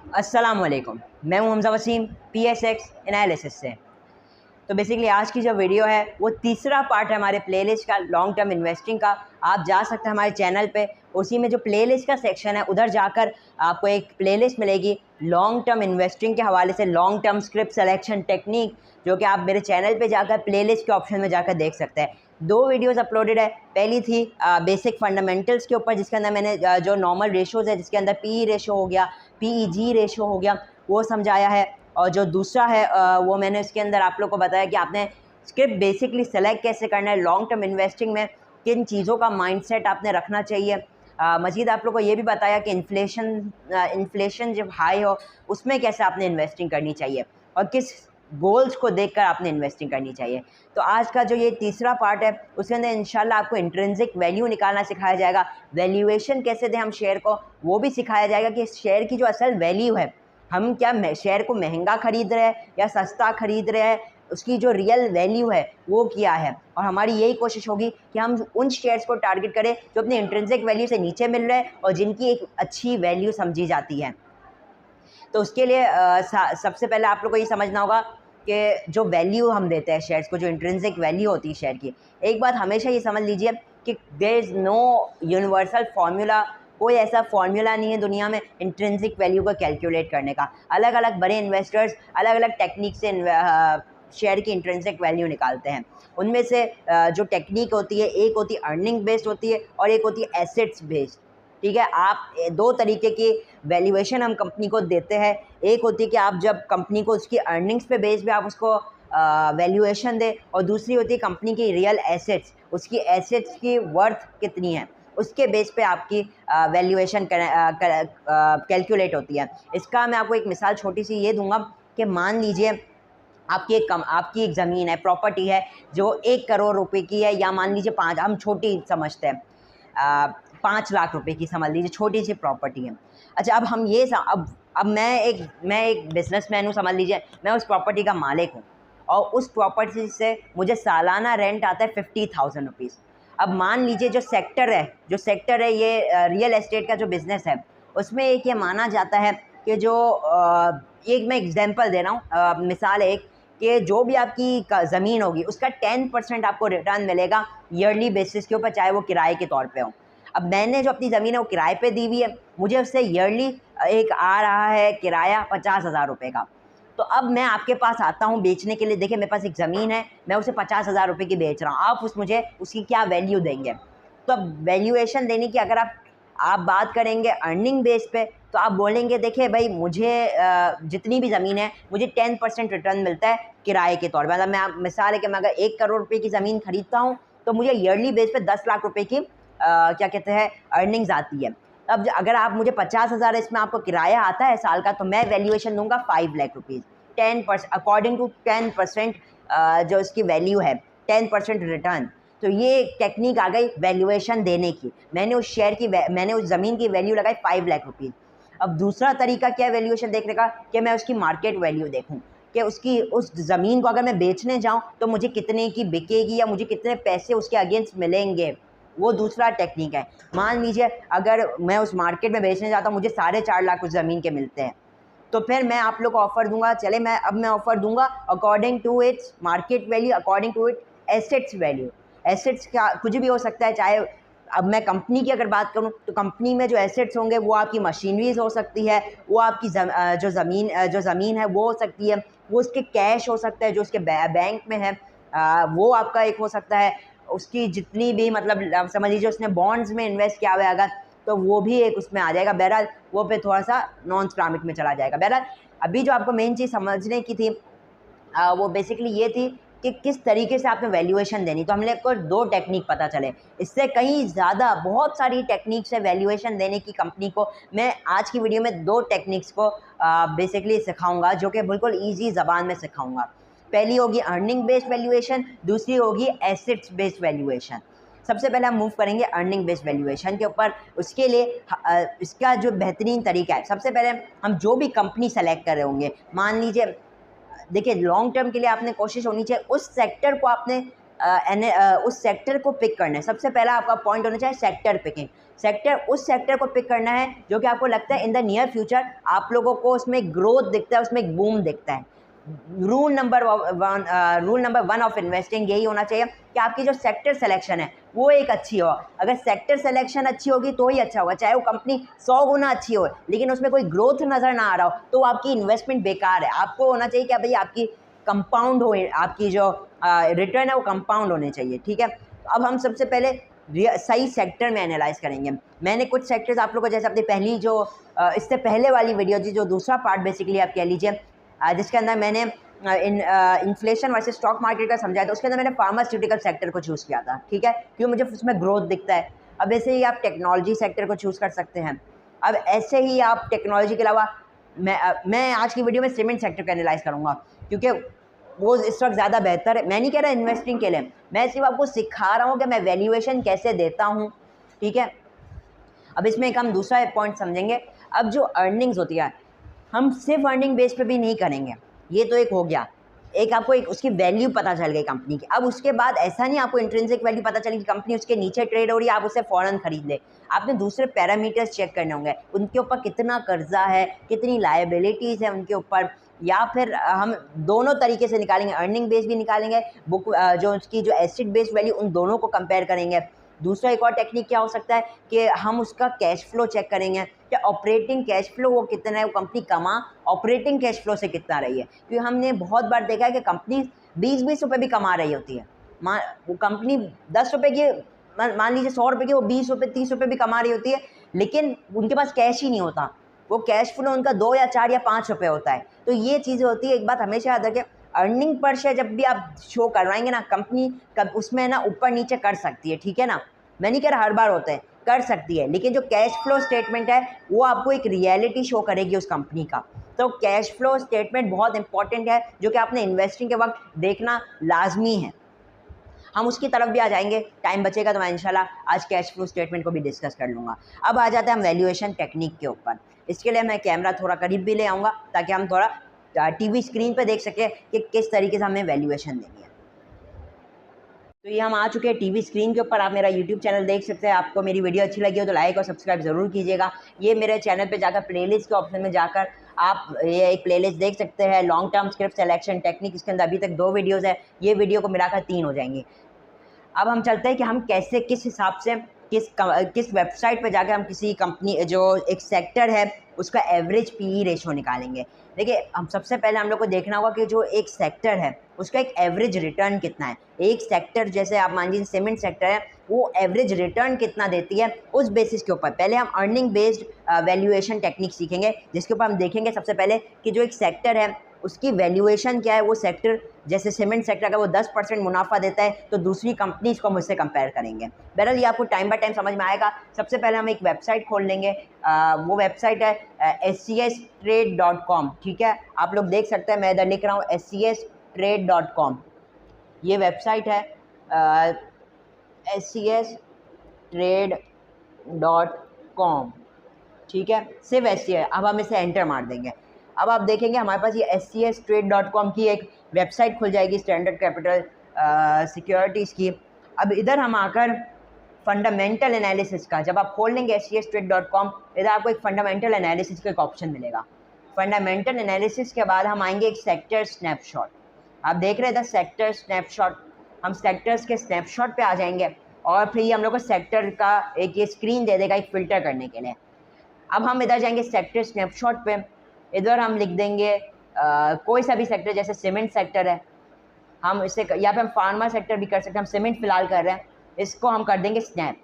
अस्सलाम वालेकुम। मैं हूं हमज़ा वसीम PSX एनालिसिस से। तो बेसिकली आज की जो वीडियो है वो तीसरा पार्ट है हमारे प्लेलिस्ट का लॉन्ग टर्म इन्वेस्टिंग का। आप जा सकते हैं हमारे चैनल पे, उसी में जो प्लेलिस्ट का सेक्शन है उधर जाकर आपको एक प्लेलिस्ट मिलेगी लॉन्ग टर्म इन्वेस्टिंग के हवाले से, long term script selection technique, जो कि आप मेरे चैनल पे जाकर प्लेलिस्ट के ऑप्शन में जाकर देख सकते हैं। 2 वीडियोज़ अपलोडेड है। पहली थी बेसिक फंडामेंटल्स के ऊपर, जिसके अंदर मैंने जो नॉर्मल रेशोज़ है, जिसके अंदर PE रेशो हो गया, PEG रेशो हो गया, वो समझाया है। और जो दूसरा है वो मैंने इसके अंदर आप लोग को बताया कि आपने स्क्रिप्ट बेसिकली सेलेक्ट कैसे करना है, लॉन्ग टर्म इन्वेस्टिंग में किन चीज़ों का माइंडसेट आपने रखना चाहिए। मज़ीद आप लोग को ये भी बताया कि इन्फ्लेशन जब हाई हो उसमें कैसे आपने इन्वेस्टिंग करनी चाहिए और किस गोल्स को देखकर आपने इन्वेस्टिंग करनी चाहिए। तो आज का जो ये तीसरा पार्ट है उसके अंदर इंशाल्लाह आपको इंट्रिंसिक वैल्यू निकालना सिखाया जाएगा, वैल्यूएशन कैसे दें हम शेयर को वो भी सिखाया जाएगा कि शेयर की जो असल वैल्यू है, हम क्या शेयर को महंगा ख़रीद रहे हैं या सस्ता ख़रीद रहे हैं, उसकी जो रियल वैल्यू है वो क्या है। और हमारी यही कोशिश होगी कि हम उन शेयर्स को टारगेट करें जो अपने इंट्रिंसिक वैल्यू से नीचे मिल रहे हैं और जिनकी एक अच्छी वैल्यू समझी जाती है। तो उसके लिए सबसे पहले आप लोग को ये समझना होगा कि जो वैल्यू हम देते हैं शेयर्स को, जो इंट्रिंसिक वैल्यू होती है शेयर की, एक बात हमेशा ये समझ लीजिए कि there is no universal formula, कोई ऐसा फार्मूला नहीं है दुनिया में इंट्रिंसिक वैल्यू को कैलकुलेट करने का। अलग अलग बड़े इन्वेस्टर्स अलग अलग टेक्निक से शेयर की इंट्रिंसिक वैल्यू निकालते हैं। उनमें से जो टेक्निक होती है, एक होती है अर्निंग बेस्ड होती है और एक होती है एसेट्स बेस्ड। ठीक है, आप 2 तरीके की वैल्यूएशन हम कंपनी को देते हैं। एक होती है कि आप जब कंपनी को उसकी अर्निंग्स पे बेस पे आप उसको वैल्यूएशन दें, और दूसरी होती है कंपनी की रियल एसेट्स, उसकी एसेट्स की वर्थ कितनी है, उसके बेस पे आपकी वैल्यूएशन कैलकुलेट होती है। इसका मैं आपको एक मिसाल छोटी सी ये दूंगा कि मान लीजिए आपकी एक ज़मीन है, प्रॉपर्टी है जो 1 करोड़ रुपए की है, या मान लीजिए 5, हम छोटी समझते हैं, 5 लाख रुपए की समझ लीजिए, छोटी सी प्रॉपर्टी है। अच्छा, अब हम ये अब मैं एक बिजनेसमैन हूँ, समझ लीजिए मैं उस प्रॉपर्टी का मालिक हूँ और उस प्रॉपर्टी से मुझे सालाना रेंट आता है 50,000 रुपीज़। अब मान लीजिए जो सेक्टर है ये रियल एस्टेट का जो बिज़नेस है, उसमें एक ये माना जाता है कि जो एक मैं एग्जांपल दे रहा हूँ, मिसाल है एक, कि जो भी आपकी ज़मीन होगी उसका 10% आपको रिटर्न मिलेगा ईयरली बेसिस के ऊपर, चाहे वो किराए के तौर पे हो। अब मैंने जो अपनी ज़मीन है वो किराए पे दी हुई है, मुझे उससे ईयरली एक आ रहा है किराया 50,000 रुपये का। तो अब मैं आपके पास आता हूँ बेचने के लिए, देखिए मेरे पास एक ज़मीन है, मैं उसे 50,000 रुपये की बेच रहा हूँ, आप मुझे उसकी क्या वैल्यू देंगे। तो अब वैल्यूएशन देने की अगर आप बात करेंगे अर्निंग बेस पे, तो आप बोलेंगे देखिए भाई मुझे जितनी भी ज़मीन है मुझे 10% रिटर्न मिलता है किराए के तौर पर। मतलब मैं मिसाल है कि मैं अगर 1 करोड़ रुपये की ज़मीन खरीदता हूँ तो मुझे ईयरली बेस पे 10 लाख रुपए की क्या कहते हैं अर्निंग्स आती है। अब अगर आप मुझे 50,000 इसमें आपको किराया आता है साल का, तो मैं वैल्यूएशन दूंगा 5 लाख रुपीज़, 10% अकॉर्डिंग टू 10% जो इसकी वैल्यू है, 10% रिटर्न। तो ये एक टेक्निक आ गई वैल्यूएशन देने की। मैंने उस ज़मीन की वैल्यू लगाई 5 लाख रुपीज़। अब दूसरा तरीका क्या है वैल्यूएशन देखने का, कि मैं उसकी मार्केट वैल्यू देखूं कि उस ज़मीन को अगर मैं बेचने जाऊं तो मुझे कितने की बिकेगी या मुझे कितने पैसे उसके अगेंस्ट मिलेंगे। वो दूसरा टेक्निक है। मान लीजिए अगर मैं उस मार्केट में बेचने जाता हूँ, मुझे 4.5 लाख उस ज़मीन के मिलते हैं, तो फिर मैं आप लोग को ऑफ़र दूंगा, चले मैं ऑफ़र दूंगा according to its market value, according to it assets value. Assets का कुछ भी हो सकता है, चाहे अब मैं कंपनी की अगर बात करूं तो कंपनी में जो एसेट्स होंगे वो आपकी मशीनरीज हो सकती है, वो आपकी जो ज़मीन है वो हो सकती है, वो उसके कैश हो सकता है जो उसके बैंक में है, वो आपका एक हो सकता है, उसकी जितनी भी मतलब समझ लीजिए उसने बॉन्ड्स में इन्वेस्ट किया हुआ है अगर, तो वो भी एक उसमें आ जाएगा। बहरहाल वो पे थोड़ा सा नॉन इस्लामिक में चला जाएगा। बहरहाल अभी जो आपको मेन चीज़ समझने की थी वो बेसिकली ये थी कि किस तरीके से आपने वैल्यूएशन देनी। तो हमने को 2 टेक्निक पता चले, इससे कहीं ज़्यादा बहुत सारी टेक्निक्स है वैल्यूएशन देने की कंपनी को। मैं आज की वीडियो में 2 टेक्निक्स को बेसिकली सिखाऊंगा, जो कि बिल्कुल ईजी ज़बान में सिखाऊंगा। पहली होगी अर्निंग बेस्ड वैल्यूएशन, दूसरी होगी एसेट्स बेस्ड वैल्यूएशन। सबसे पहले हम मूव करेंगे अर्निंग बेस्ड वैल्यूएशन के ऊपर। उसके लिए इसका जो बेहतरीन तरीका है, सबसे पहले हम जो भी कंपनी सेलेक्ट कर रहे होंगे, मान लीजिए देखिए लॉन्ग टर्म के लिए आपने कोशिश होनी चाहिए उस सेक्टर को आपने उस सेक्टर को पिक करना है। सबसे पहला आपका पॉइंट होना चाहिए सेक्टर पिकिंग। सेक्टर उस सेक्टर को पिक करना है जो कि आपको लगता है इन द नियर फ्यूचर आप लोगों को उसमें ग्रोथ दिखता है, उसमें एक बूम दिखता है। Rule number one of investing यही होना चाहिए कि आपकी जो सेक्टर सिलेक्शन है वो एक अच्छी हो। अगर सेक्टर सिलेक्शन अच्छी होगी तो ही अच्छा होगा, चाहे वो कंपनी 100 गुना अच्छी हो लेकिन उसमें कोई ग्रोथ नज़र ना आ रहा हो तो आपकी इन्वेस्टमेंट बेकार है। आपको होना चाहिए कि भाई आपकी कंपाउंड हो, आपकी जो रिटर्न है वो कंपाउंड होने चाहिए, ठीक है। अब हम सबसे पहले सही सेक्टर में एनालाइज करेंगे। मैंने कुछ सेक्टर्स आप लोगों को, जैसे अपनी पहली जो इससे पहले वाली वीडियो थी, जो दूसरा पार्ट बेसिकली आप कह लीजिए, जिसके अंदर मैंने इन्फ्लेशन वर्सेस स्टॉक मार्केट का समझाया था, उसके अंदर मैंने फार्मास्यूटिकल सेक्टर को चूज़ किया था, ठीक है, क्योंकि मुझे उसमें ग्रोथ दिखता है। अब ऐसे ही आप टेक्नोलॉजी सेक्टर को चूज़ कर सकते हैं। अब ऐसे ही आप टेक्नोलॉजी के अलावा मैं आज की वीडियो में सीमेंट सेक्टर का एनालाइज करूँगा, क्योंकि वो इस वक्त ज़्यादा बेहतर है। मैं नहीं कह रहा इन्वेस्टिंग के लिए, मैं सिर्फ आपको सिखा रहा हूँ कि मैं वैल्यूएशन कैसे देता हूँ, ठीक है। अब इसमें एक हम दूसरा पॉइंट समझेंगे। अब जो अर्निंग्स होती है, हम सिर्फ अर्निंग बेस पे भी नहीं करेंगे, ये तो एक हो गया, एक आपको एक उसकी वैल्यू पता चल गई कंपनी की। अब उसके बाद ऐसा नहीं आपको इंट्रिंसिक वैल्यू पता चली कि कंपनी उसके नीचे ट्रेड हो रही है, आप उसे फ़ौरन खरीद ले। आपने दूसरे पैरामीटर्स चेक करने होंगे, उनके ऊपर कितना कर्जा है, कितनी लायबिलिटीज़ है उनके ऊपर, या फिर हम दोनों तरीके से निकालेंगे, अर्निंग बेस भी निकालेंगे, बुक जो उसकी जो एसिड बेस्ड वैल्यू, उन दोनों को कंपेयर करेंगे। दूसरा एक और टेक्निक क्या हो सकता है कि हम उसका कैश फ्लो चेक करेंगे कि ऑपरेटिंग कैश फ्लो वो कितना है, वो कंपनी कमा ऑपरेटिंग कैश फ्लो से कितना रही है। क्योंकि हमने बहुत बार देखा है कि कंपनी 20-20 रुपये भी कमा रही होती है, वो कंपनी 10 रुपये की, मान लीजिए 100 रुपये की, वो 20 रुपये 30 रुपये भी कमा रही होती है, लेकिन उनके पास कैश ही नहीं होता, वो कैश फ्लो उनका 2 या 4 या 5 रुपये होता है। तो ये चीज़ें होती है। एक बात हमेशा याद रखें, अर्निंग पर शेयर जब भी आप शो करवाएंगे ना, कंपनी कब उसमें ना ऊपर नीचे कर सकती है, ठीक है ना। मैं नहीं कह रहा हर बार होता है, कर सकती है, लेकिन जो कैश फ्लो स्टेटमेंट है वो आपको एक रियलिटी शो करेगी उस कंपनी का। तो कैश फ्लो स्टेटमेंट बहुत इंपॉर्टेंट है, जो कि आपने इन्वेस्टिंग के वक्त देखना लाजमी है। हम उसकी तरफ भी आ जाएंगे, टाइम बचेगा तो मैं इंशाल्लाह आज कैश फ्लो स्टेटमेंट को भी डिस्कस कर लूँगा। अब आ जाते हैं हम वैल्यूएशन टेक्निक के ऊपर। इसके लिए मैं कैमरा थोड़ा करीब भी ले आऊँगा ताकि हम थोड़ा टीवी स्क्रीन पे देख सकें कि किस तरीके से हमें वैल्यूएशन देनी है। तो ये हम आ चुके हैं टीवी स्क्रीन के ऊपर। आप मेरा यूट्यूब चैनल देख सकते हैं। आपको मेरी वीडियो अच्छी लगी हो तो लाइक और सब्सक्राइब ज़रूर कीजिएगा। ये मेरे चैनल पे जाकर प्लेलिस्ट के ऑप्शन में जाकर आप ये एक प्लेलिस्ट देख सकते हैं, long term script selection technique. इसके अंदर अभी तक 2 वीडियोज़ है, ये वीडियो को मिलाकर 3 हो जाएंगी। अब हम चलते हैं कि हम कैसे, किस हिसाब से, किस वेबसाइट पे जाकर हम किसी कंपनी, जो एक सेक्टर है, उसका एवरेज पीई रेशो निकालेंगे। देखिए, हम सबसे पहले हम लोग को देखना होगा कि जो एक सेक्टर है उसका एक एवरेज रिटर्न कितना है। एक सेक्टर, जैसे आप मान लीजिए सीमेंट सेक्टर है, वो एवरेज रिटर्न कितना देती है, उस बेसिस के ऊपर पहले हम अर्निंग बेस्ड वैल्यूएशन टेक्निक सीखेंगे, जिसके ऊपर हम देखेंगे सबसे पहले कि जो एक सेक्टर है उसकी वैल्यूएशन क्या है। वो सेक्टर, जैसे सीमेंट सेक्टर का वो 10% मुनाफा देता है, तो दूसरी कंपनीज को हम उससे कंपेयर करेंगे। बहरहाल ये आपको टाइम बाय टाइम समझ में आएगा। सबसे पहले हम एक वेबसाइट खोल लेंगे, वो वेबसाइट है scstrade.com, ठीक है। आप लोग देख सकते हैं, मैं इधर लिख रहा हूँ scstrade.com, ये वेबसाइट है scstrade.com, ठीक है, सिर्फ SC है। अब हम इसे एंटर मार देंगे। अब आप देखेंगे हमारे पास ये scstrade.com की एक वेबसाइट खुल जाएगी, स्टैंडर्ड कैपिटल सिक्योरिटीज़ की। अब इधर हम आकर फंडामेंटल एनालिसिस का, जब आप खोल लेंगे scstrade.com, इधर आपको एक फंडामेंटल एनालिसिस का एक ऑप्शन मिलेगा। फंडामेंटल एनालिसिस के बाद हम आएंगे एक सेक्टर स्नैपशॉट। आप देख रहे हैं इधर सेक्टर स्नैपशॉट, हम सेक्टर्स के स्नैपशॉट पे आ जाएंगे और फिर ये हम लोग को सेक्टर का एक ये स्क्रीन दे देगा एक फ़िल्टर करने के लिए। अब हम इधर जाएंगे सेक्टर स्नैपशॉट पे, इधर हम लिख देंगे कोई सा भी सेक्टर, जैसे सीमेंट सेक्टर है, हम इसे, या फिर हम फार्मा सेक्टर भी कर सकते हैं। हम सीमेंट फ़िलहाल कर रहे हैं, इसको हम कर देंगे स्नैप।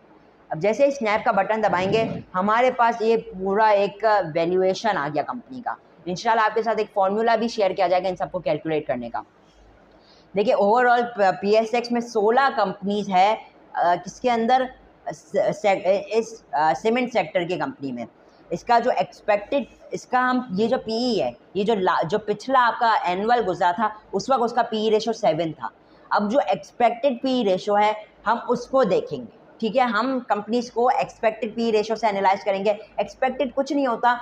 अब जैसे ही स्नैप का बटन दबाएंगे हमारे पास ये पूरा एक वैल्यूएशन आ गया कंपनी का। इंशाल्लाह आपके साथ एक फार्मूला भी शेयर किया जाएगा इन सबको कैलकुलेट करने का। देखिए, ओवरऑल PSX में 16 कंपनीज है, किसके अंदर, इस सीमेंट सेक्टर की कंपनी में। इसका जो एक्सपेक्टेड, इसका हम ये जो पीई है, ये जो पिछला आपका एनुअल गुजरा था, उस वक्त उसका पीई रेशो 7 था। अब जो एक्सपेक्टेड पीई रेशो है हम उसको देखेंगे, ठीक है। हम कंपनीज को एक्सपेक्टेड पी रेशो से एनालाइज करेंगे। एक्सपेक्टेड कुछ नहीं होता,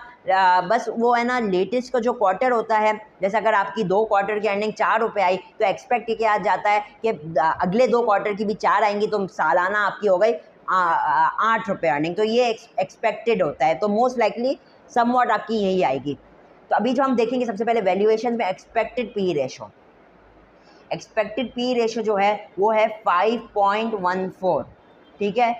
बस वो है ना, लेटेस्ट का जो क्वार्टर होता है, जैसे अगर आपकी 2 क्वार्टर की अर्निंग 4 रुपये आई तो एक्सपेक्ट किया जाता है कि अगले 2 क्वार्टर की भी 4 आएंगी, तो सालाना आपकी हो गई 8 रुपये अर्निंग, तो ये एक्सपेक्टेड होता है, तो मोस्ट लाइकली समवॉट आपकी यही आएगी। तो अभी जो हम देखेंगे सबसे पहले वैल्यूएशन में expected P ratio. Expected P ratio जो है वो है 5.14, ठीक है।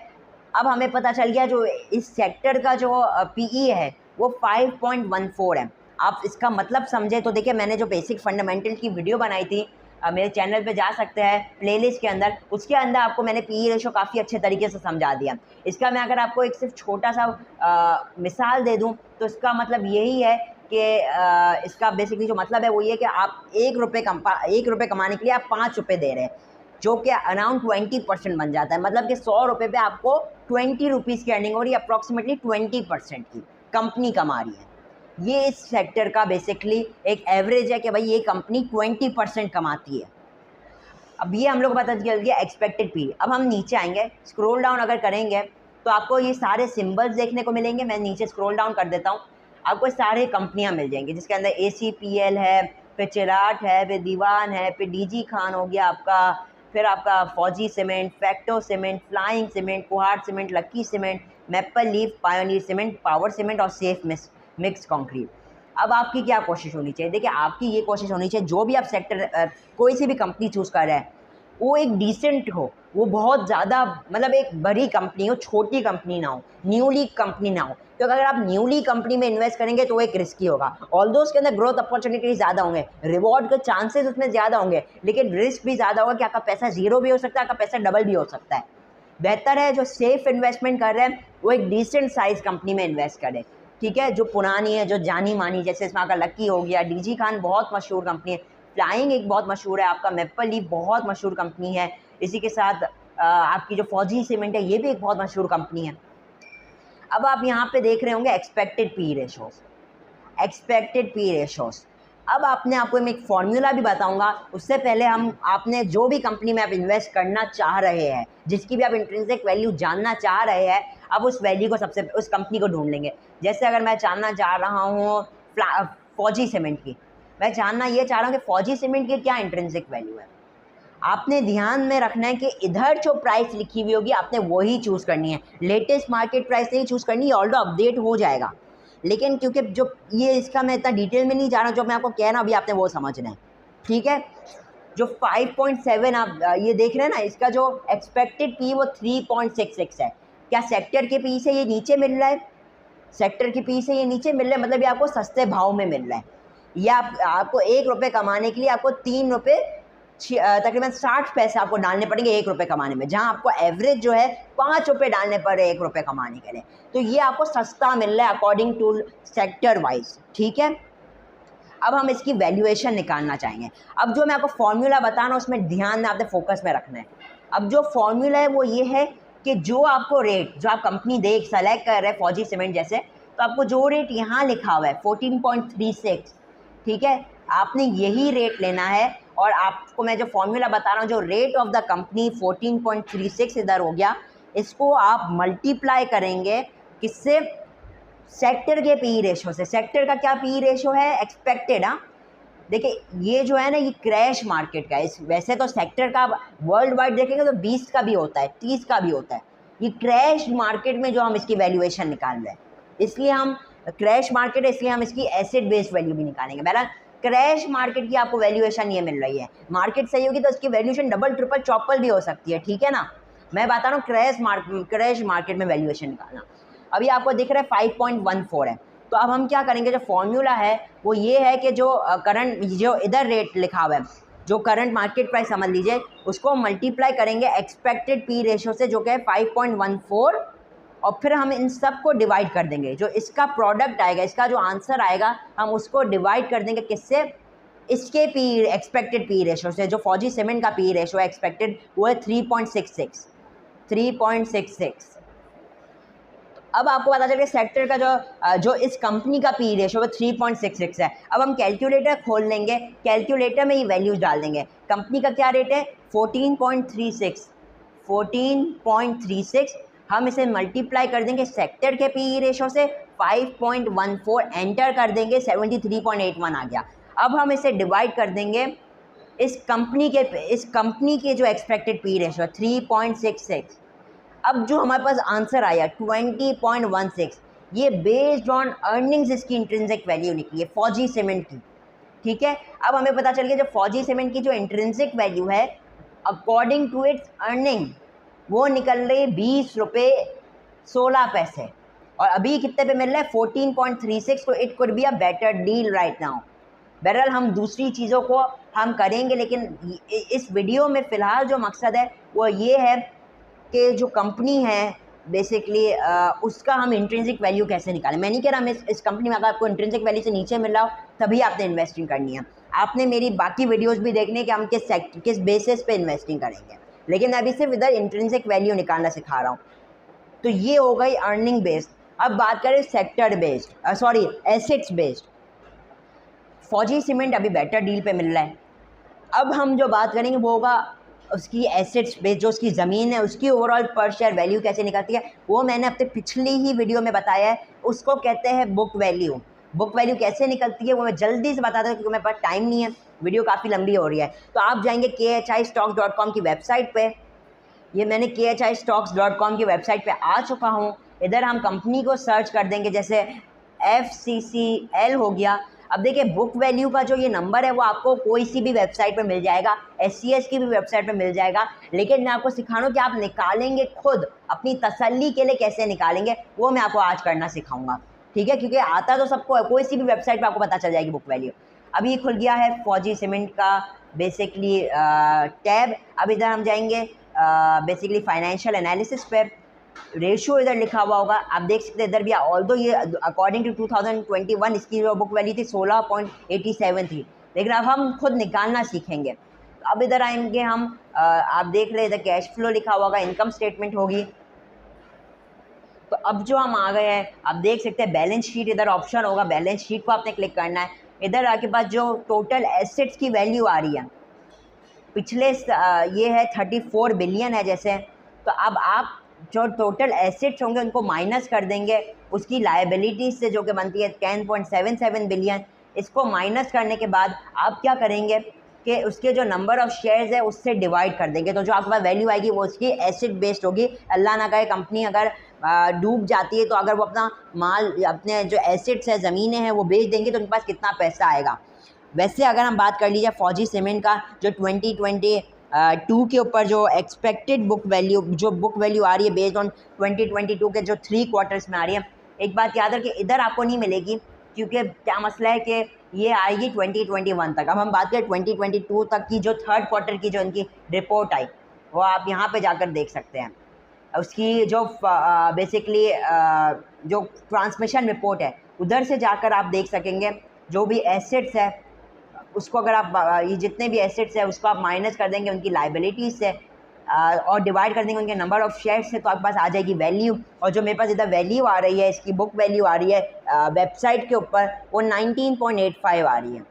अब हमें पता चल गया जो इस सेक्टर का जो पीई है वो 5.14 है। आप इसका मतलब समझे तो देखिए, मैंने जो बेसिक फंडामेंटल की वीडियो बनाई थी, मेरे चैनल पे जा सकते हैं प्लेलिस्ट के अंदर, उसके अंदर आपको मैंने पीई रेशो काफ़ी अच्छे तरीके से समझा दिया। इसका मैं अगर आपको एक सिर्फ छोटा सा मिसाल दे दूं तो इसका मतलब यही है कि इसका बेसिकली जो मतलब है वो ये कि आप 1 रुपये कमाने के लिए आप 5 रुपये दे रहे हैं, जो कि अराउंड 20% बन जाता है। मतलब कि 100 रुपये पे आपको 20 रुपीज़ की अर्निंग हो रही है, अप्रॉक्सीमेटली 20% की कंपनी कमा रही है। ये इस सेक्टर का बेसिकली एक एवरेज है कि भाई ये कंपनी 20% कमाती है। अब ये हम लोग पता चल गया एक्सपेक्टेड पी। अब हम नीचे आएंगे, स्क्रॉल डाउन अगर करेंगे तो आपको ये सारे सिंबल्स देखने को मिलेंगे। मैं नीचे स्क्रॉल डाउन कर देता हूँ, आपको सारे कंपनियाँ मिल जाएंगी जिसके अंदर ACPL है, फिर चिराट है, फिर दीवान है, फिर DG खान हो गया आपका, फिर आपका Fauji cement, Fecto cement, Flying cement, Kohat cement, Lucky cement, Maple Leaf, Pioneer cement, Power cement और सेफ मिक्स कंक्रीट। अब आपकी क्या कोशिश होनी चाहिए? देखिए, आपकी ये कोशिश होनी चाहिए जो भी आप सेक्टर कोई सी भी कंपनी चूज़ कर रहे हैं वो एक डिसेंट हो, वो बहुत ज़्यादा मतलब एक बड़ी कंपनी हो, छोटी कंपनी ना हो, न्यूली कंपनी ना हो। तो अगर आप न्यूली कंपनी में इन्वेस्ट करेंगे तो वो एक रिस्की होगा। ऑल्दो उसके अंदर ग्रोथ अपॉर्चुनिटी ज़्यादा होंगे, रिवॉर्ड के चांसेस उसमें ज़्यादा होंगे, लेकिन रिस्क भी ज़्यादा होगा कि आपका पैसा ज़ीरो भी हो सकता है, आपका पैसा डबल भी हो सकता है। बेहतर है जो सेफ इन्वेस्टमेंट कर रहे हैं वो एक डिसेंट साइज़ कंपनी में इन्वेस्ट करें, ठीक है, जो पुरानी है, जो जानी मानी, जैसे इसमें आपका लक्की हो गया, DG खान बहुत मशहूर कंपनी है, फ्लाइंग एक बहुत मशहूर है, आपका मैपल लीफ बहुत मशहूर कंपनी है, इसी के साथ आपकी जो फौजी सीमेंट है ये भी एक बहुत मशहूर कंपनी है। अब आप यहाँ पे देख रहे होंगे expected P ratios, expected P ratios. अब आपको मैं एक फॉर्मूला भी बताऊंगा, उससे पहले आपने जो भी कंपनी में आप इन्वेस्ट करना चाह रहे हैं, जिसकी भी आप इंट्रिंसिक वैल्यू जानना चाह रहे हैं, अब उस वैल्यू को उस कंपनी को ढूंढ लेंगे। जैसे अगर मैं जानना चाह रहा हूँ फौजी सीमेंट की, मैं जानना ये चाह रहा हूँ कि फौजी सीमेंट की क्या इंट्रिंसिक वैल्यू है। आपने ध्यान में रखना है कि इधर जो प्राइस लिखी हुई होगी आपने वही चूज़ करनी है, लेटेस्ट मार्केट प्राइस नहीं चूज़ करनी है, ऑल्दो अपडेट हो जाएगा, लेकिन क्योंकि जो ये इसका मैं इतना डिटेल में नहीं जा रहा, जो मैं आपको कह रहा हूँ अभी आपने वो समझना है, ठीक है। जो 5.7 आप ये देख रहे हैं ना, इसका जो एक्सपेक्टेड पी वो 3.66 है। क्या सेक्टर के पी से ये नीचे मिल रहा है? सेक्टर के पी से ये नीचे मिल रहा है, मतलब ये आपको सस्ते भाव में मिल रहा है। या आपको 1 रुपये कमाने के लिए आपको 3 रुपये तकरीबन 60 पैसे आपको डालने पड़ेंगे 1 रुपये कमाने में, जहां आपको एवरेज जो है 5 रुपये डालने पड़े 1 रुपये कमाने के लिए। तो ये आपको सस्ता मिल रहा है अकॉर्डिंग टू सेक्टर वाइज, ठीक है। अब हम इसकी वैल्यूएशन निकालना चाहेंगे। अब जो मैं आपको फॉर्मूला बता रहा हूँ उसमें ध्यान में आपने फोकस में रखना है। अब जो फॉर्मूला है वो ये है कि जो आपको रेट, जो आप कंपनी सेलेक्ट कर रहे हैं फौजी सीमेंट जैसे, तो आपको जो रेट यहाँ लिखा हुआ है 14.36, ठीक है, आपने यही रेट लेना है। और आपको मैं जो फॉर्मूला बता रहा हूँ, जो रेट ऑफ द कंपनी 14.36 इधर हो गया, इसको आप मल्टीप्लाई करेंगे किससे? सेक्टर के पी रेशो से। सेक्टर का क्या पी रेशो है? एक्सपेक्टेड। हाँ, देखिए ये जो है ना, ये क्रैश मार्केट का है। वैसे तो सेक्टर का वर्ल्ड वाइड देखेंगे तो 20 का भी होता है, 30 का भी होता है। ये क्रैश मार्केट में जो हम इसकी वैल्यूएशन निकाल रहे हैं, इसलिए हम क्रैश मार्केट है, इसलिए हम इसकी एसेट बेस्ड वैल्यू भी निकालेंगे। बहरहाल क्रैश मार्केट की आपको वैल्यूएशन ये मिल रही है। मार्केट सही होगी तो इसकी वैल्यूएशन डबल ट्रिपल चौपल भी हो सकती है, ठीक है ना। मैं बता रहा हूँ क्रैश मार्केट में वैल्यूएशन निकालना। अभी आपको दिख रहा है 5.14 है। तो अब हम क्या करेंगे, जो फॉर्मूला है वो ये है कि जो करंट, जो इधर रेट लिखा हुआ है, जो करंट मार्केट प्राइस समझ लीजिए, उसको मल्टीप्लाई करेंगे एक्सपेक्टेड पी रेशो से, जो कि है 5.14, और फिर हम इन सब को डिवाइड कर देंगे। जो इसका प्रोडक्ट आएगा, इसका जो आंसर आएगा, हम उसको डिवाइड कर देंगे किससे? इसके एक्सपेक्टेड पी रेशो से। जो फौजी सीमेंट का पी रेशो है एक्सपेक्टेड, वो है 3.66। अब आपको पता चल गया सेक्टर का जो इस कंपनी का पी रेशो 3.66 है। अब हम कैलकुलेटर खोल लेंगे, कैलकुलेटर में ये वैल्यूज डाल देंगे। कंपनी का क्या रेट है? 14.36। हम इसे मल्टीप्लाई कर देंगे सेक्टर के पी रेशो से 5.14, एंटर कर देंगे, 73.81 आ गया। अब हम इसे डिवाइड कर देंगे इस कंपनी के जो एक्सपेक्टेड पी रेशो है 3.66, अब जो हमारे पास आंसर आया 20.16, ये बेस्ड ऑन अर्निंग्स इसकी इंट्रिंसिक वैल्यू निकली है फौजी सीमेंट की, ठीक है। अब हमें पता चल गया जो फौजी सीमेंट की जो इंट्रिंसिक वैल्यू है अकॉर्डिंग टू इट्स अर्निंग वो निकल रही 20 रुपये 16 पैसे, और अभी कितने पे मिल रहा है 14.36, तो it could be a better deal right now. बहरहाल हम दूसरी चीज़ों को हम करेंगे, लेकिन इस वीडियो में फ़िलहाल जो मकसद है वो ये है कि जो कंपनी है बेसिकली उसका हम इंट्रिंसिक वैल्यू कैसे निकालें। मैं नहीं कह रहा हम इस कंपनी में अगर आपको इंट्रिंसिक वैल्यू से नीचे मिल रहा हो तभी आपने इन्वेस्टिंग करनी है, आपने मेरी बाकी वीडियोस भी देखने कि हम किस बेसिस पे इन्वेस्टिंग करेंगे, लेकिन अभी सिर्फ इधर इंट्रिंसिक वैल्यू निकालना सिखा रहा हूँ। तो ये हो गई अर्निंग बेस्ड। अब बात करें sector based, sorry assets based. फौजी सीमेंट अभी बेटर डील पे मिल रहा है। अब हम जो बात करेंगे वो होगा उसकी एसेट्स बेस्ड, जो उसकी ज़मीन है उसकी ओवरऑल पर शेयर वैल्यू कैसे निकलती है, वो मैंने अपने पिछली ही वीडियो में बताया है, उसको कहते हैं बुक वैल्यू। बुक वैल्यू कैसे निकलती है वो मैं जल्दी से बताता हूँ क्योंकि मेरे पास टाइम नहीं है, वीडियो काफ़ी लंबी हो रही है। तो आप जाएंगे KHIstocks.com की वेबसाइट पे, ये मैंने KHIstocks.com की वेबसाइट पे आ चुका हूँ। इधर हम कंपनी को सर्च कर देंगे, जैसे FCCL हो गया। अब देखिए बुक वैल्यू का जो ये नंबर है वो आपको कोई सी भी वेबसाइट पे मिल जाएगा, SCS की भी वेबसाइट पे मिल जाएगा, लेकिन मैं आपको सिखा रहा हूँ कि आप निकालेंगे खुद अपनी तसल्ली के लिए कैसे निकालेंगे, वो मैं आपको आज करना सिखाऊंगा, ठीक है। क्योंकि आता तो सबको है, कोई सी भी वेबसाइट पे आपको पता चल जाएगी बुक वैल्यू। अभी खुल गया है फौजी सीमेंट का बेसिकली टैब। अब इधर हम जाएंगे बेसिकली फाइनेंशियल एनालिसिस पे, रेशियो इधर लिखा हुआ होगा, आप देख सकते हैं इधर भी। ऑल्दो ये अकॉर्डिंग टू 2021 इसकी जो बुक वैल्यू थी 16.87 थी, लेकिन अब हम खुद निकालना सीखेंगे। अब इधर आएंगे हम, आप देख रहे हैं इधर कैश फ्लो लिखा हुआ होगा, इनकम स्टेटमेंट होगी। तो अब जो हम आ गए हैं आप देख सकते हैं बैलेंस शीट, इधर ऑप्शन होगा, बैलेंस शीट को आपने क्लिक करना है। इधर आपके पास जो टोटल एसेट्स की वैल्यू आ रही है पिछले ये है 34 बिलियन है जैसे। तो अब आप जो टोटल एसेट्स होंगे उनको माइनस कर देंगे उसकी लायबिलिटीज से, जो कि बनती है 10.77 बिलियन। इसको माइनस करने के बाद आप क्या करेंगे कि उसके जो नंबर ऑफ़ शेयर्स है उससे डिवाइड कर देंगे, तो जो आपके पास वैल्यू आएगी वो उसकी एसेट बेस्ड होगी। अल्लाह ना करे कंपनी अगर डूब जाती है तो अगर वो अपना माल, अपने जो एसेट्स है ज़मीनें हैं वो बेच देंगे तो उनके पास कितना पैसा आएगा। वैसे अगर हम बात कर लीजिए फौजी सीमेंट का जो 2022 के ऊपर जो एक्सपेक्टेड बुक वैल्यू, जो बुक वैल्यू आ रही है बेस्ड ऑन 2022 के जो 3 क्वार्टर्स में आ रही है, एक बात याद रखिए इधर आपको नहीं मिलेगी क्योंकि क्या मसला है कि ये आएगी 2021 तक। अब हम बात करें 2022 तक की जो 3rd क्वार्टर की जो इनकी रिपोर्ट आई वो आप यहाँ पे जाकर देख सकते हैं। उसकी जो बेसिकली जो ट्रांसमिशन रिपोर्ट है उधर से जाकर आप देख सकेंगे जो भी एसेट्स है उसको, अगर आप ये जितने भी एसेट्स है उसको आप माइनस कर देंगे उनकी लाइबिलिटीज़ से और डिवाइड कर देंगे उनके नंबर ऑफ़ शेयर्स से, तो आपके पास आ जाएगी वैल्यू। और जो मेरे पास इधर वैल्यू आ रही है, इसकी बुक वैल्यू आ रही है वेबसाइट के ऊपर, वो 19.85 आ रही है।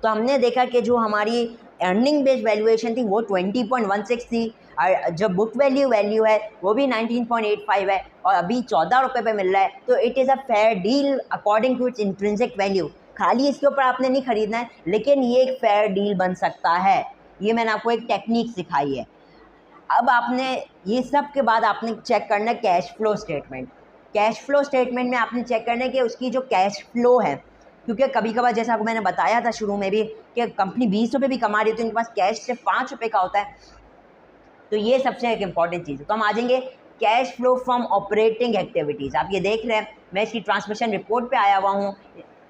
तो हमने देखा कि जो हमारी अर्निंग बेस्ड वैल्यूएशन थी वो 20.16 थी, और जो बुक वैल्यू है वो भी 19.85 है, और अभी 14 रुपये पे मिल रहा है। तो it is a fair deal according to its intrinsic value. खाली इसके ऊपर आपने नहीं ख़रीदना है, लेकिन ये एक फेयर डील बन सकता है। ये मैंने आपको एक टेक्निक सिखाई है। अब आपने ये सब के बाद आपने चेक करना है cash flow statement. Cash flow statement में आपने चेक करना है कि उसकी जो कैश फ्लो है, क्योंकि कभी कभार जैसा आपको मैंने बताया था शुरू में भी कि कंपनी 20 रुपये भी कमा रही है तो इनके पास कैश सिर्फ 5 रुपये का होता है। तो ये सबसे एक इम्पॉर्टेंट चीज़ है। तो हम आ जाएंगे cash flow from operating activities. आप ये देख रहे हैं मैं इसकी ट्रांसमिशन रिपोर्ट पे आया हुआ हूँ।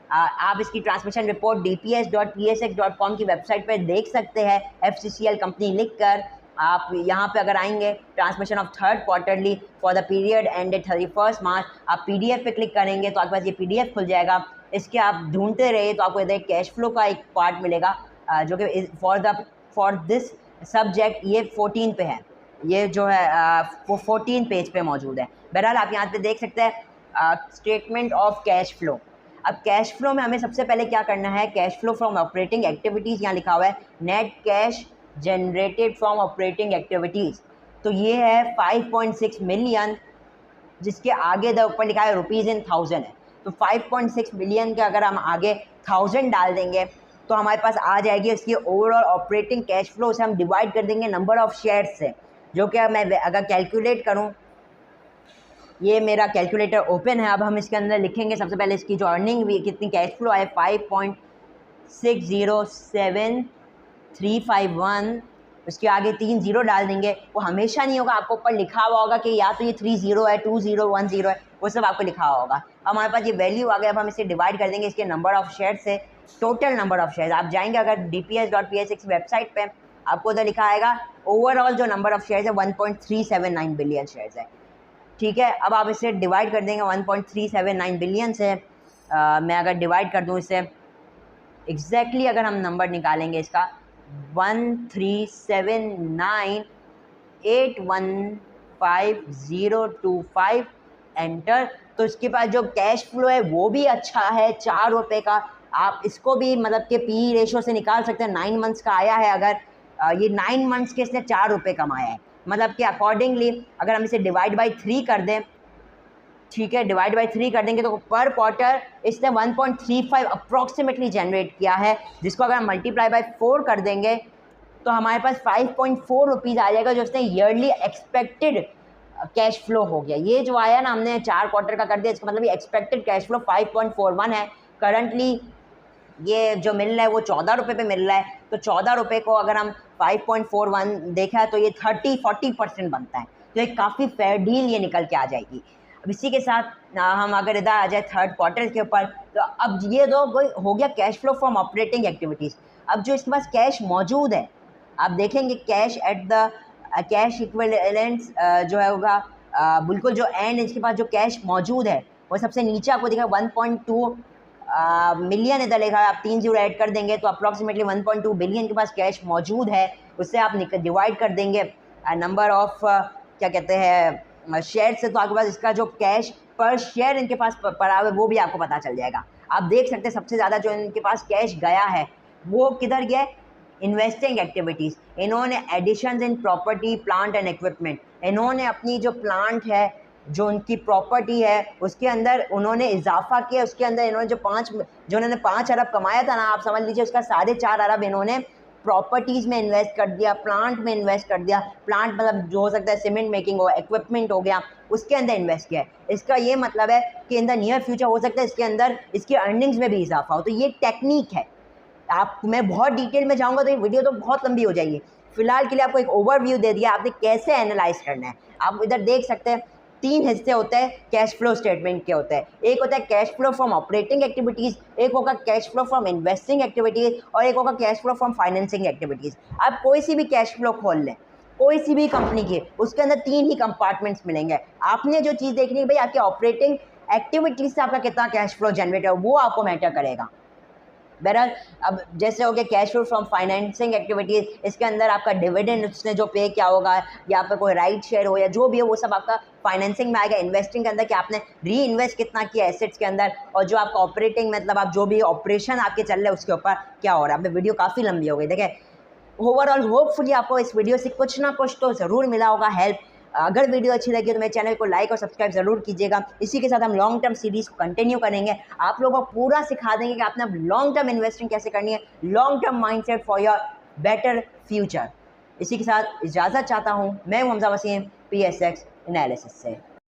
आप इसकी ट्रांसमिशन रिपोर्ट dps.psx.com की वेबसाइट पर देख सकते हैं, FCCL कंपनी लिख कर। आप यहाँ पे अगर आएंगे transmission of 3rd quarterly for the period ended 31 मार्च, आप PDF पे क्लिक करेंगे तो आपके पास ये PDF खुल जाएगा। इसके आप ढूंढते रहिए तो आपको इधर कैश फ्लो का एक पार्ट मिलेगा जो कि फॉर दिस सब्जेक्ट ये 14 पे है, ये जो है वो 14 पेज पे मौजूद है। बहरहाल आप यहाँ पे देख सकते हैं स्टेटमेंट ऑफ कैश फ्लो। अब कैश फ्लो में हमें सबसे पहले क्या करना है, cash flow from operating activities, यहाँ लिखा हुआ है net cash generated from operating activities. तो ये है 5.6 मिलियन, जिसके आगे द ऊपर लिखा है रुपीज़ इन 1000 है। तो 5.6 मिलियन के अगर हम आगे 1000 डाल देंगे तो हमारे पास आ जाएगी इसकी ओवरऑल ऑपरेटिंग कैश फ्लो। उसे हम डिवाइड कर देंगे नंबर ऑफ़ शेयर्स से, जो कि मैं अगर कैलकुलेट करूँ, ये मेरा कैलकुलेटर ओपन है। अब हम इसके अंदर लिखेंगे सबसे पहले इसकी जो अर्निंग हुई, कितनी कैश फ्लो है 5.607351, उसके आगे 3 ज़ीरो डाल देंगे। वो हमेशा नहीं होगा, आपको ऊपर लिखा हुआ होगा कि या तो ये 3 ज़ीरो है, 2 ज़ीरो 1 ज़ीरो है, वो सब आपको लिखा हुआ होगा। हमारे पास ये वैल्यू आ गया। अब हम इसे डिवाइड कर देंगे इसके नंबर ऑफ़ शेयर से, टोटल नंबर ऑफ़ शेयर। आप जाएंगे अगर dps.psx वेबसाइट पे, आपको उधर लिखा आएगा ओवरऑल जो नंबर ऑफ़ शेयर है 1.379 बिलियन शेयर्स है। ठीक है, अब आप इसे डिवाइड कर देंगे 1.379 बिलियन से। मैं अगर डिवाइड कर दूँ इसे एग्जैक्टली अगर हम नंबर निकालेंगे इसका 1379815 एंटर, तो इसके पास जो कैश फ्लो है वो भी अच्छा है 4 रुपये का। आप इसको भी मतलब कि पी रेशो से निकाल सकते हैं। 9 मंथ्स का आया है, अगर ये 9 मंथ्स के इसने 4 रुपये कमाया है, मतलब कि अकॉर्डिंगली अगर हम इसे डिवाइड बाई 3 कर दें, ठीक है, डिवाइड बाई 3 कर देंगे तो पर क्वार्टर इसने 1.35 अप्रॉक्सीमेटली जनरेट किया है, जिसको अगर हम मल्टीप्लाई बाई 4 कर देंगे तो हमारे पास 5.4 रुपीज़ आ जाएगा, जो इसने ईयरली एक्सपेक्टेड कैश फ्लो हो गया। ये जो आया ना, हमने 4 क्वार्टर का कर दिया, इसका मतलब ये एक्सपेक्टेड कैश फ्लो 5.41 है। करंटली ये जो मिल रहा है वो 14 रुपये पे मिल रहा है, तो 14 रुपये को अगर हम 5.41 देखा है तो ये 30-40% बनता है, तो एक काफ़ी फेयर डील ये निकल के आ जाएगी। अब इसी के साथ हम अगर इधर आ जाए थर्ड क्वार्टर के ऊपर, तो अब ये दो हो गया cash flow from operating activities. अब जो इसके पास कैश मौजूद है, आप देखेंगे cash at the cash equivalents जो है होगा बिल्कुल जो एंड इसके पास जो कैश मौजूद है वो सबसे नीचे आपको दिखा 1.2 मिलियन इधर लिखा है। आप 3 ज़ीरो ऐड कर देंगे तो अप्रॉक्सीमेटली 1.2 बिलियन के पास कैश मौजूद है। उससे आप डिवाइड कर देंगे नंबर ऑफ क्या कहते हैं शेयर से, तो आपके पास इसका जो कैश पर शेयर इनके पास पड़ा हुआ है वो भी आपको पता चल जाएगा। आप देख सकते हैं सबसे ज़्यादा जो इनके पास कैश गया है वो किधर गया है, इन्वेस्टिंग एक्टिविटीज़। इन्होंने additions in property plant and equipment, इन्होंने अपनी जो प्लांट है जो उनकी प्रॉपर्टी है उसके अंदर उन्होंने इजाफा किया। उसके अंदर इन्होंने जो उन्होंने 5 अरब कमाया था ना, आप समझ लीजिए उसका 4.5 अरब इन्होंने प्रॉपर्टीज़ में इन्वेस्ट कर दिया, प्लांट में इन्वेस्ट कर दिया। प्लांट मतलब जो हो सकता है सीमेंट मेकिंग हो, इक्विपमेंट हो गया, उसके अंदर इन्वेस्ट किया है। इसका ये मतलब है कि इन द नियर फ्यूचर हो सकता है इसके अंदर इसकी अर्निंग्स में भी इजाफा हो। तो ये टेक्निक है। आप मैं बहुत डिटेल में जाऊंगा तो ये वीडियो तो बहुत लंबी हो जाएगी। फिलहाल के लिए आपको एक ओवरव्यू दे दिया आपने कैसे एनालाइज करना है। आप इधर देख सकते हैं 3 हिस्से होते हैं कैश फ्लो स्टेटमेंट के होते हैं। एक होता है cash flow from operating activities, एक होगा cash flow from investing activities, और एक होगा cash flow from financing activities. आप कोई सी भी कैश फ्लो खोल लें, कोई सी भी कंपनी की, उसके अंदर 3 ही कंपार्टमेंट्स मिलेंगे। आपने जो चीज़ देखनी है भाई आपकी ऑपरेटिंग एक्टिविटीज़ से आपका कितना कैश फ्लो जनरेट है वो आपको मैटर करेगा। बहरहाल अब जैसे हो गया cash flow from financing activities, इसके अंदर आपका डिविडेंड उसने जो पे किया होगा या पे कोई राइट शेयर हो या जो भी हो वो सब आपका फाइनेंसिंग में आएगा। इन्वेस्टिंग के अंदर कि आपने री इन्वेस्ट कितना किया एसेट्स के अंदर, और जो आपका ऑपरेटिंग मतलब आप जो भी ऑपरेशन आपके चल रहे हैं उसके ऊपर क्या हो रहा है। अब वीडियो काफ़ी लंबी हो गई। देखिए ओवरऑल होपफुली आपको इस वीडियो से कुछ ना कुछ तो ज़रूर मिला होगा हेल्प। अगर वीडियो अच्छी लगी तो मेरे चैनल को लाइक और सब्सक्राइब ज़रूर कीजिएगा। इसी के साथ हम लॉन्ग टर्म सीरीज़ को कंटिन्यू करेंगे। आप लोगों को पूरा सिखा देंगे कि आपने लॉन्ग टर्म इन्वेस्टिंग कैसे करनी है, long term mindset for your better future. इसी के साथ इजाज़त चाहता हूँ। मैं हूँ हमजा वसीम PSX एनालिसिस से।